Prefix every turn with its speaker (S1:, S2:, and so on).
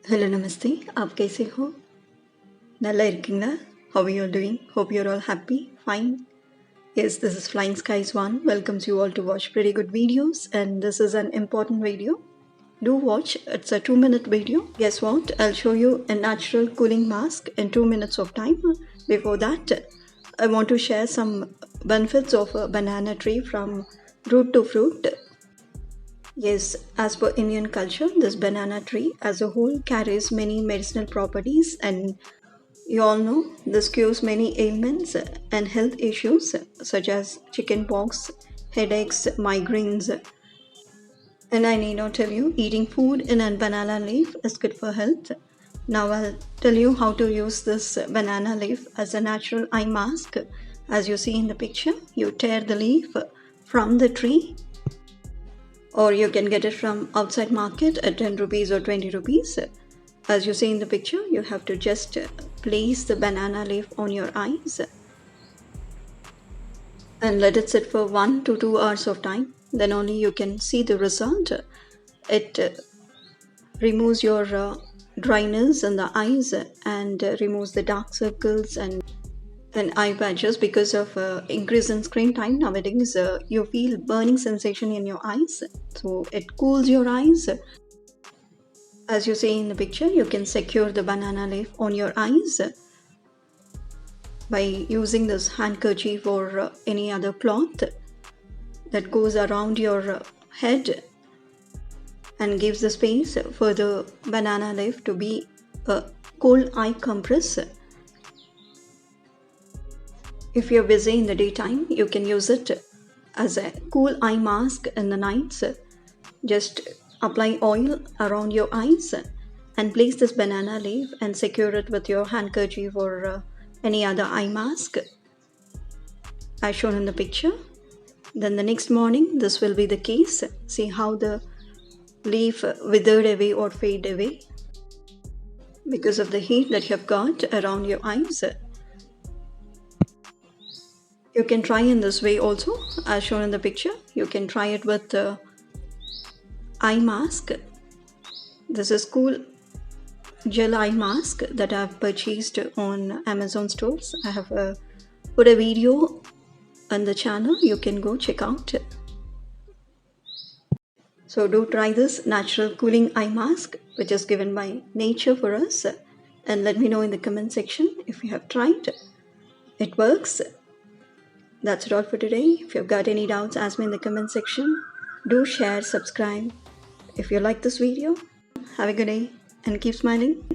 S1: Hello, namaste. आप कैसे हो? நல்லா இருக்கீங்களா? How are you all doing? Hope you're all happy, fine. Yes, this is Flying Skies One. Welcomes you all to watch pretty good videos, and this is an important video. Do watch. It's a 2-minute video. Guess what? I'll show you a natural cooling mask in 2 minutes of time. Before that, I want to share some benefits of a banana tree from root to fruit. Yes, as per Indian culture, this banana tree as a whole carries many medicinal properties, and you all know this cures many ailments and health issues such as chickenpox, headaches, migraines. And I need not tell you, eating food in a banana leaf is good for health. Now I'll tell you how to use this banana leaf as a natural eye mask. As you see in the picture, you tear the leaf from the tree, or you can get it from outside market at 10 rupees or 20 rupees. As you see in the picture, you have to just place the banana leaf on your eyes and let it sit for 1 to 2 hours of time. Then only you can see the result. It removes your dryness in the eyes and removes the dark circles and eye patches. Because of increase in screen time nowadays, you feel burning sensation in your eyes, so it cools your eyes. As you see in the picture, you can secure the banana leaf on your eyes by using this handkerchief or any other cloth that goes around your head and gives the space for the banana leaf to be a cold eye compress. If you're busy in the daytime, you can use it as a cool eye mask in the nights. Just apply oil around your eyes and place this banana leaf and secure it with your handkerchief or any other eye mask as shown in the picture. Then the next morning, this will be the case. See how the leaf withered away or fade away because of the heat that you have got around your eyes. You can try in this way also, as shown in the picture. You can try it with the eye mask. This is cool gel eye mask that I've purchased on Amazon stores. I have put a video on the channel. You can go check out. So do try this natural cooling eye mask, which is given by nature for us, and let me know in the comment section if you have tried. It works. That's it all for today. If you've got any doubts, ask me in the comment section. Do share, subscribe if you like this video. Have a good day and keep smiling.